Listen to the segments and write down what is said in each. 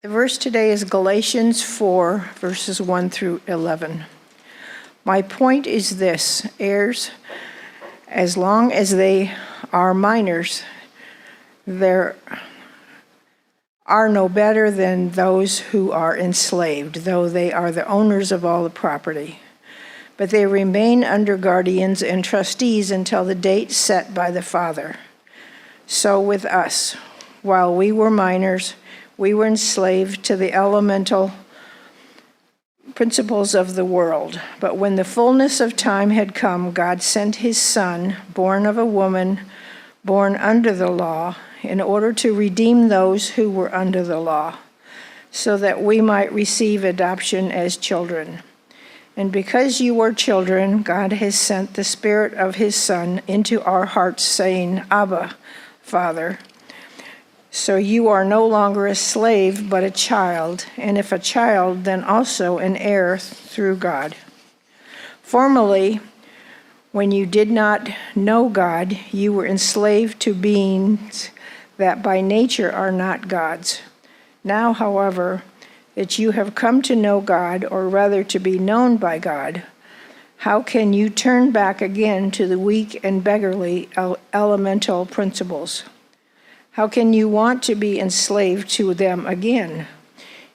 The verse today is Galatians 4, verses 1 through 11. My point is this: heirs, as long as they are minors, there are no better than those who are enslaved, though they are the owners of all the property. But they remain under guardians and trustees until the date set by the Father. So with us, while we were minors, we were enslaved to the elemental principles of the world. But when the fullness of time had come, God sent his Son, born of a woman, born under the law, in order to redeem those who were under the law, so that we might receive adoption as children. And because you are children, God has sent the Spirit of his Son into our hearts, saying, Abba, Father. So you are no longer a slave, but a child, and if a child, then also an heir through God. Formerly, when you did not know God, you were enslaved to beings that by nature are not God's. Now, however, that you have come to know God, or rather to be known by God, how can you turn back again to the weak and beggarly elemental principles? How can you want to be enslaved to them again?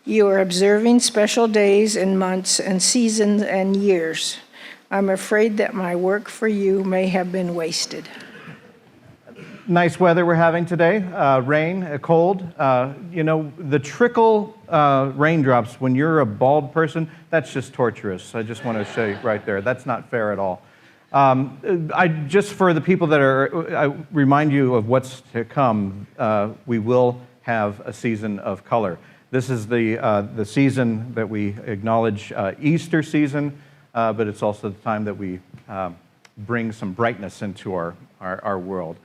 You are observing special days and months and seasons and years. I'm afraid that my work for you may have been wasted. Nice weather we're having today, rain, cold. The trickle raindrops, when you're a bald person, that's just torturous. I just want to say right there, that's not fair at all. Just for the people that I remind you of what's to come, we will have a season of color. This is the season that we acknowledge Easter season, but it's also the time that we bring some brightness into our world.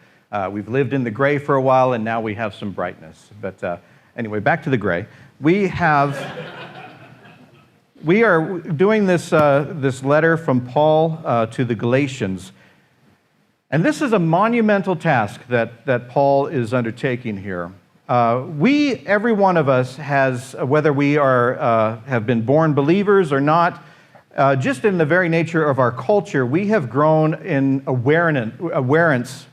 We've lived in the gray for a while, and now we have some brightness. But anyway, back to the gray. We are doing this letter from Paul to the Galatians. And this is a monumental task that Paul is undertaking here. Every one of us has, whether we have been born believers or not, just in the very nature of our culture, we have grown in awareness.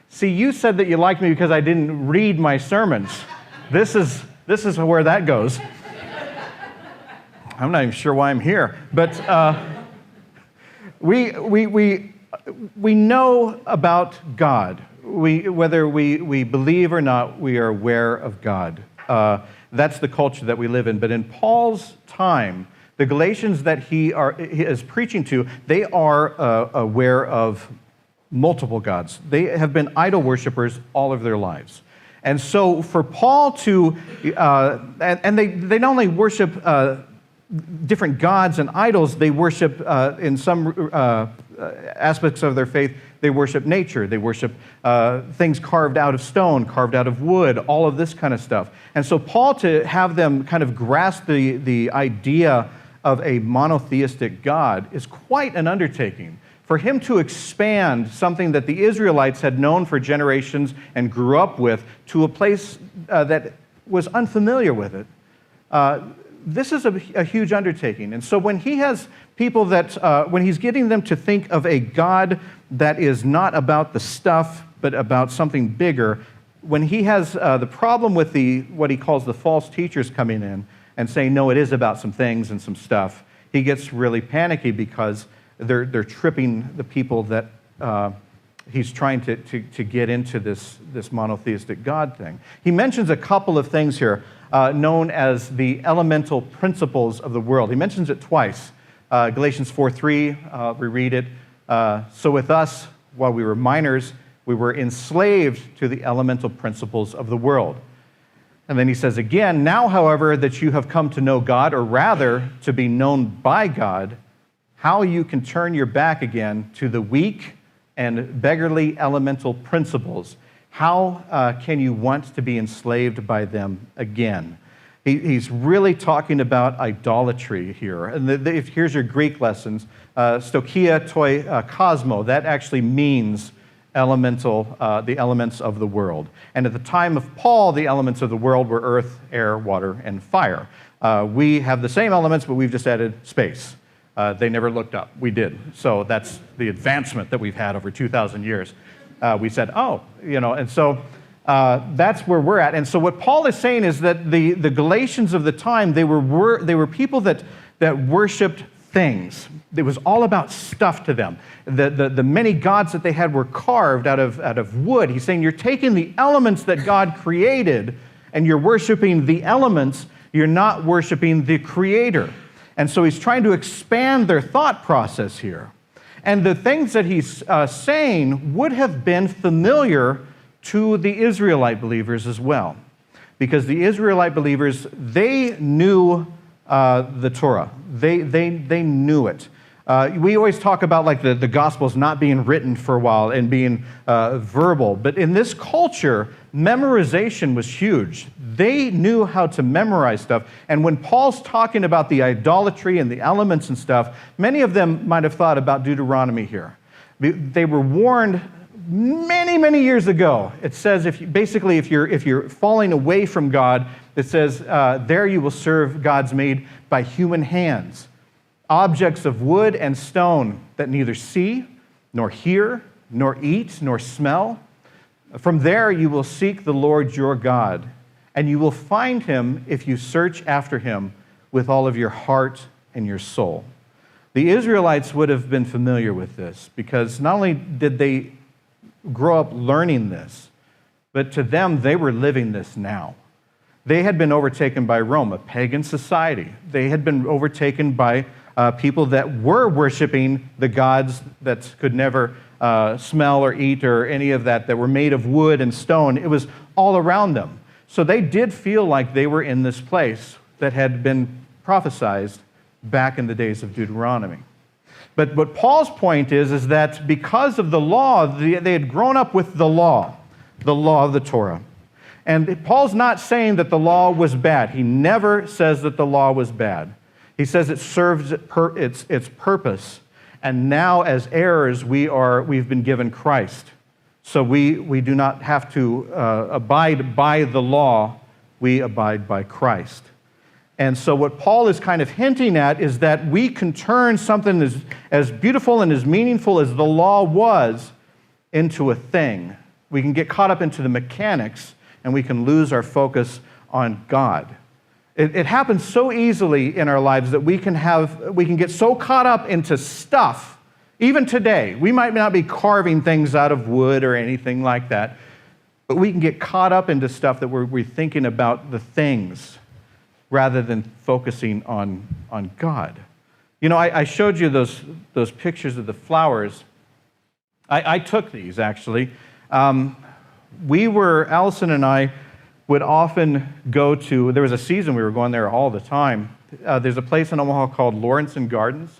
See, you said that you liked me because I didn't read my sermons. This is where that goes. I'm not even sure why I'm here, but we know about God. Whether we believe or not, we are aware of God. That's the culture that we live in. But in Paul's time, the Galatians that he is preaching to, they are aware of multiple gods. They have been idol worshipers all of their lives. And so for Paul to, and they not only worship different gods and idols, they worship, in some aspects of their faith, they worship nature. They worship things carved out of stone, carved out of wood, all of this kind of stuff. And so Paul, to have them kind of grasp the idea of a monotheistic God is quite an undertaking. For him to expand something that the Israelites had known for generations and grew up with to a place that was unfamiliar with it, this is a huge undertaking. And so when he has people when he's getting them to think of a God that is not about the stuff, but about something bigger, when he has the problem with what he calls the false teachers coming in and saying, no, it is about some things and some stuff, he gets really panicky because they're tripping the people that he's trying to get into this monotheistic God thing. He mentions a couple of things here known as the elemental principles of the world. He mentions it twice. Galatians 4:3, we read it. So with us, while we were minors, we were enslaved to the elemental principles of the world. And then he says again, now, however, that you have come to know God, or rather to be known by God, how you can turn your back again to the weak and beggarly elemental principles. How can you want to be enslaved by them again? He's really talking about idolatry here. And here's your Greek lessons. Stoicheia toi cosmo. That actually means the elements of the world. And at the time of Paul, the elements of the world were earth, air, water, and fire. We have the same elements, but we've just added space. They never looked up. We did. So that's the advancement that we've had over 2,000 years. We said, oh, and so that's where we're at. And so what Paul is saying is that the Galatians of the time, they were people that worshiped things. It was all about stuff to them. The many gods that they had were carved out of wood. He's saying you're taking the elements that God created and you're worshiping the elements. You're not worshiping the Creator. And so he's trying to expand their thought process here. And the things that he's saying would have been familiar to the Israelite believers as well. Because the Israelite believers, they knew the Torah. They knew it. We always talk about like the Gospels not being written for a while and being verbal. But in this culture, memorization was huge. They knew how to memorize stuff. And when Paul's talking about the idolatry and the elements and stuff, many of them might have thought about Deuteronomy here. They were warned many, many years ago. It says if you're falling away from God, it says there you will serve gods made by human hands, objects of wood and stone that neither see, nor hear, nor eat, nor smell. From there you will seek the Lord your God, and you will find him if you search after him with all of your heart and your soul. The Israelites would have been familiar with this because not only did they grow up learning this, but to them they were living this now. They had been overtaken by Rome, a pagan society. They had been overtaken by people that were worshiping the gods that could never smell or eat or any of that were made of wood and stone. It was all around them. So they did feel like they were in this place that had been prophesied back in the days of Deuteronomy. But what Paul's point is that because of the law, they had grown up with the law of the Torah. And Paul's not saying that the law was bad. He never says that the law was bad. He says it serves its purpose. And now as heirs, we've been given Christ. So we do not have to abide by the law. We abide by Christ. And so what Paul is kind of hinting at is that we can turn something as beautiful and as meaningful as the law was into a thing. We can get caught up into the mechanics and we can lose our focus on God. It happens so easily in our lives that we can get so caught up into stuff. Even today, we might not be carving things out of wood or anything like that, but we can get caught up into stuff that we're thinking about the things rather than focusing on God. I showed you those pictures of the flowers. I took these, actually. Allison and I would often go to, there was a season we were going there all the time. There's a place in Omaha called Lawrence and Gardens.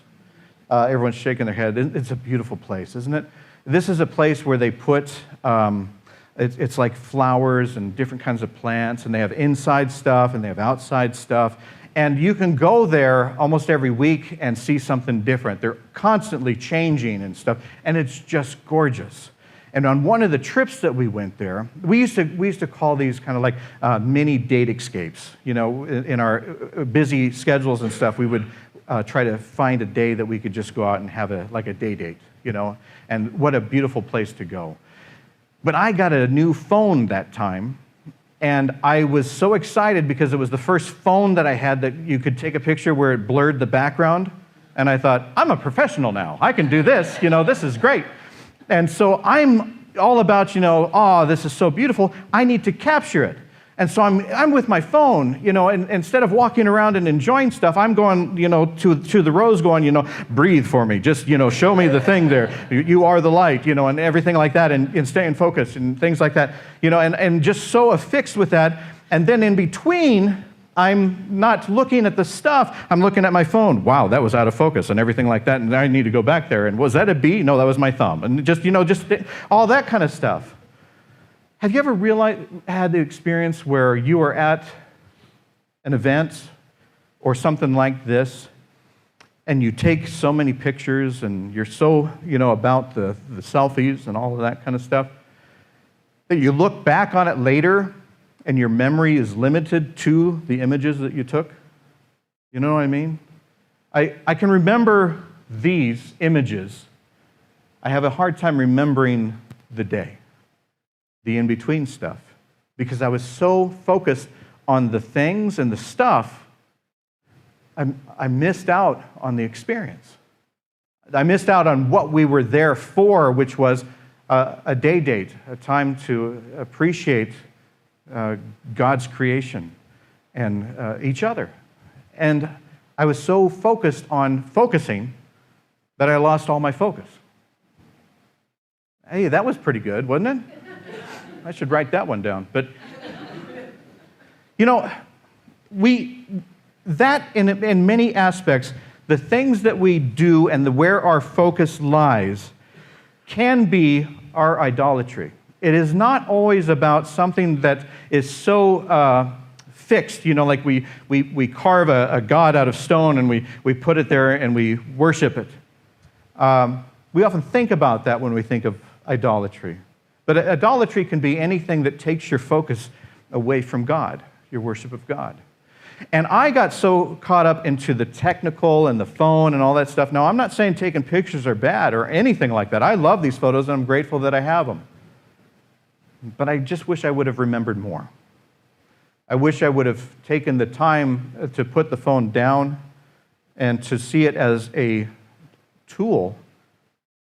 Everyone's shaking their head. It's a beautiful place, isn't it? This is a place where they put, it's like flowers and different kinds of plants, and they have inside stuff and they have outside stuff. And you can go there almost every week and see something different. They're constantly changing and stuff, and it's just gorgeous. And on one of the trips that we went there, we used to call these kind of like mini date escapes. In our busy schedules and stuff, we would try to find a day that we could just go out and have a day date. And what a beautiful place to go. But I got a new phone that time, and I was so excited because it was the first phone that I had that you could take a picture where it blurred the background. And I thought, I'm a professional now. I can do this. This is great. And so I'm all about, this is so beautiful. I need to capture it. And so I'm with my phone, and instead of walking around and enjoying stuff, I'm going, to the rows going, breathe for me. Just, show me the thing there. You are the light, and everything like that, and staying focused and things like that, and just so affixed with that. And then in between, I'm not looking at the stuff. I'm looking at my phone. Wow, that was out of focus and everything like that. And I need to go back there. And was that a B? No, that was my thumb. And just all that kind of stuff. Have you ever had the experience where you were at an event or something like this, and you take so many pictures, and you're so, about the selfies and all of that kind of stuff, that you look back on it later, and your memory is limited to the images that you took? You know what I mean? I can remember these images. I have a hard time remembering the day, the in-between stuff, because I was so focused on the things and the stuff, I missed out on the experience. I missed out on what we were there for, which was a day date, a time to appreciate God's creation and each other. And I was so focused on focusing that I lost all my focus. Hey, that was pretty good, wasn't it? I should write that one down. But, that in many aspects, the things that we do and where our focus lies can be our idolatry. It is not always about something that is so fixed, like we carve a god out of stone and we put it there and we worship it. We often think about that when we think of idolatry. But idolatry can be anything that takes your focus away from God, your worship of God. And I got so caught up into the technical and the phone and all that stuff. Now, I'm not saying taking pictures are bad or anything like that. I love these photos, and I'm grateful that I have them. But I just wish I would have remembered more. I wish I would have taken the time to put the phone down and to see it as a tool,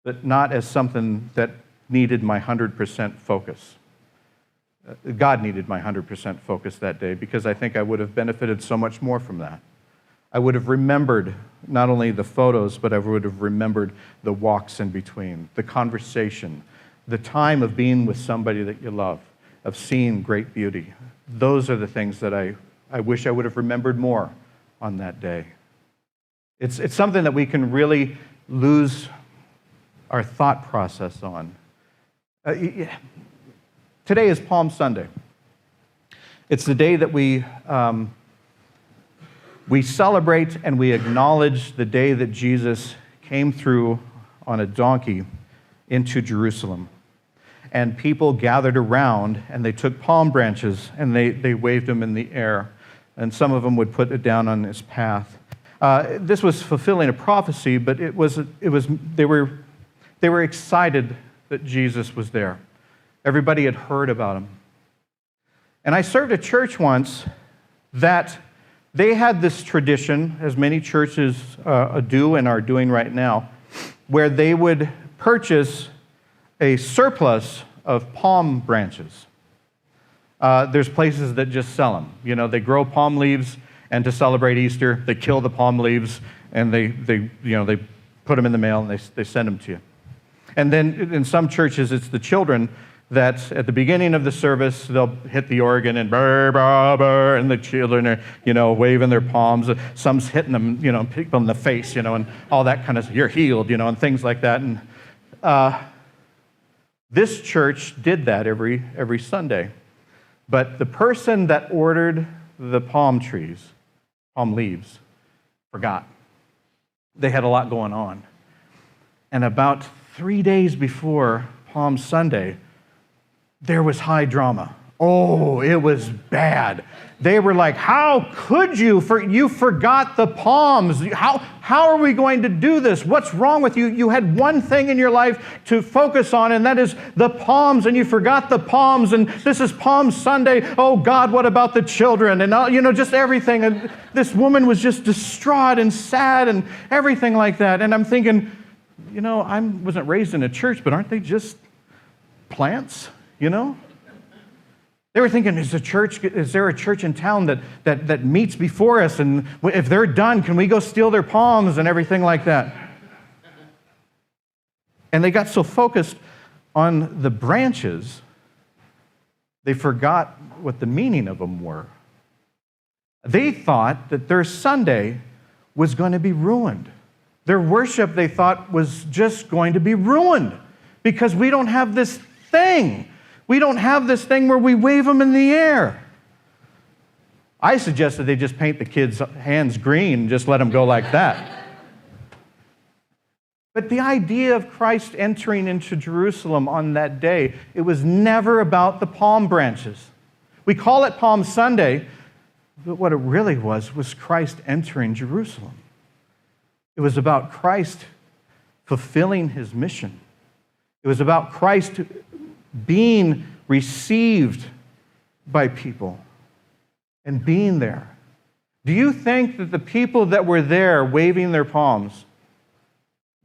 but not as something that needed my 100% focus. God needed my 100% focus that day, because I think I would have benefited so much more from that. I would have remembered not only the photos, but I would have remembered the walks in between, the conversation, the time of being with somebody that you love, of seeing great beauty. Those are the things that I wish I would have remembered more on that day. It's something that we can really lose our thought process on. Today is Palm Sunday. It's the day that we celebrate and we acknowledge the day that Jesus came through on a donkey into Jerusalem. And people gathered around, and they took palm branches, and they waved them in the air. And some of them would put it down on his path. This was fulfilling a prophecy, but they were excited that Jesus was there. Everybody had heard about him. And I served a church once that they had this tradition, as many churches do and are doing right now, where they would purchase a surplus of palm branches. There's places that just sell them. They grow palm leaves, and to celebrate Easter, they kill the palm leaves, and they put them in the mail, and they send them to you. And then in some churches, it's the children that at the beginning of the service, they'll hit the organ and burr, burr, burr, and the children are, waving their palms. Some's hitting them, people in the face, and all that kind of, you're healed, and things like that. And this church did that every Sunday. But the person that ordered the palm leaves, forgot. They had a lot going on. And about 3 days before Palm Sunday, there was high drama. Oh, it was bad. They were like, how could you? You forgot the palms. How are we going to do this? What's wrong with you? You had one thing in your life to focus on, and that is the palms, and you forgot the palms, and this is Palm Sunday. Oh, God, what about the children? And, just everything. And this woman was just distraught and sad and everything like that. And I'm thinking, I wasn't raised in a church, but aren't they just plants? They were thinking, is there a church in town that meets before us, and if they're done, can we go steal their palms and everything like that? And they got so focused on the branches, they forgot what the meaning of them were. They thought that their Sunday was going to be ruined. Their worship, they thought, was just going to be ruined because we don't have this thing. We don't have this thing where we wave them in the air. I suggested they just paint the kids' hands green and just let them go like that. But the idea of Christ entering into Jerusalem on that day, it was never about the palm branches. We call it Palm Sunday, but what it really was Christ entering Jerusalem. It was about Christ fulfilling his mission. It was about Christ being received by people and being there. Do you think that the people that were there waving their palms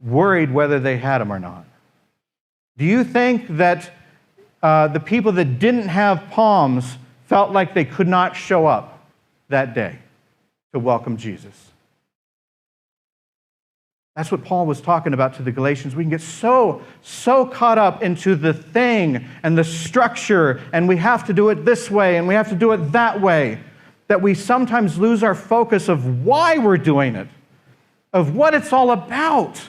worried whether they had them or not? Do you think that the people that didn't have palms felt like they could not show up that day to welcome Jesus? That's what Paul was talking about to the Galatians. We can get so caught up into the thing and the structure, and we have to do it this way and we have to do it that way, that we sometimes lose our focus of why we're doing it, of what it's all about.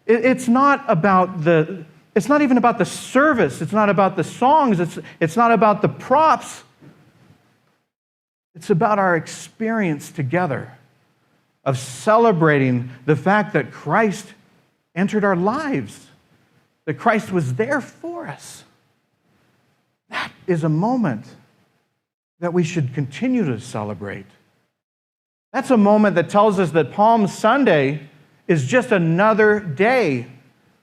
It's not even about the service. It's not about the songs. It's not about the props. It's about our experience together of celebrating the fact that Christ entered our lives, that Christ was there for us. That is a moment that we should continue to celebrate. That's a moment that tells us that Palm Sunday is just another day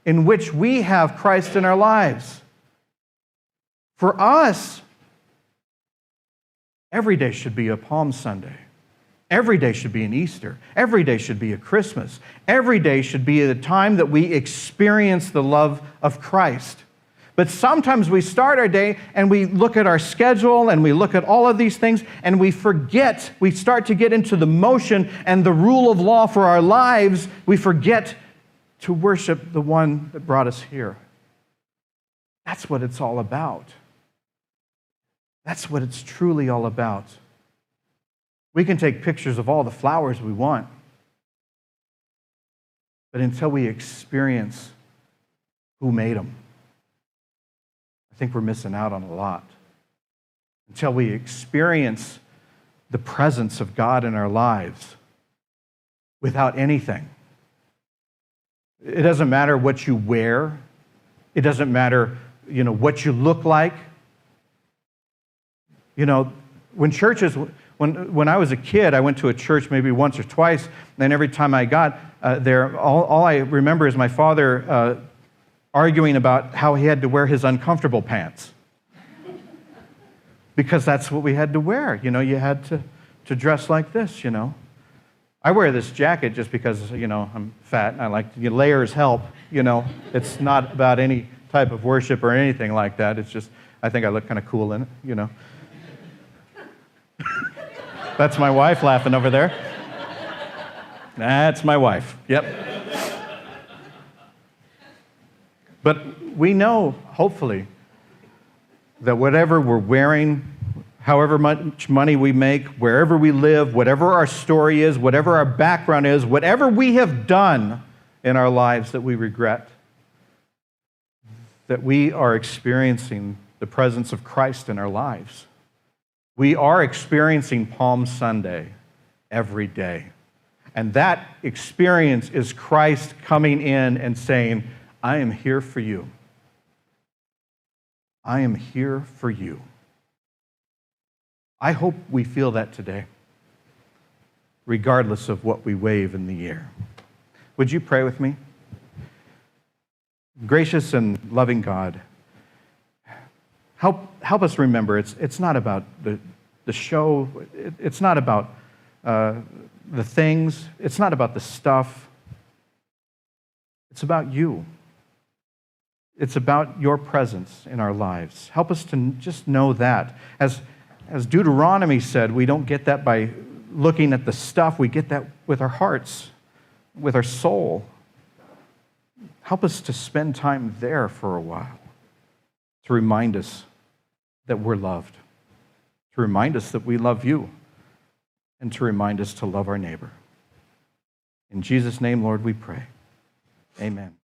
in which we have Christ in our lives. For us, every day should be a Palm Sunday. Every day should be an Easter. Every day should be a Christmas. Every day should be the time that we experience the love of Christ. But sometimes we start our day and we look at our schedule and we look at all of these things and we forget, we start to get into the motion and the rule of law for our lives. We forget to worship the one that brought us here. That's what it's all about. That's what it's truly all about. We can take pictures of all the flowers we want, but until we experience who made them, I think we're missing out on a lot. Until we experience the presence of God in our lives without anything. It doesn't matter what you wear. It doesn't matter, what you look like. When I was a kid, I went to a church maybe once or twice, and every time I got there, all I remember is my father arguing about how he had to wear his uncomfortable pants. Because that's what we had to wear. You had to dress like this, I wear this jacket just because, I'm fat and I like layers help, It's not about any type of worship or anything like that. It's just, I think I look kind of cool in it, That's my wife laughing over there. That's my wife. Yep. But we know, hopefully, that whatever we're wearing, however much money we make, wherever we live, whatever our story is, whatever our background is, whatever we have done in our lives that we regret, that we are experiencing the presence of Christ in our lives. We are experiencing Palm Sunday every day. And that experience is Christ coming in and saying, I am here for you. I am here for you. I hope we feel that today, regardless of what we wave in the air. Would you pray with me? Gracious and loving God, help us remember, it's not about the show, it's not about the things, it's not about the stuff. It's about you. It's about your presence in our lives. Help us to just know that. As Deuteronomy said, we don't get that by looking at the stuff, we get that with our hearts, with our soul. Help us to spend time there for a while, to remind us that we're loved, to remind us that we love you, and to remind us to love our neighbor. In Jesus' name, Lord, we pray. Amen.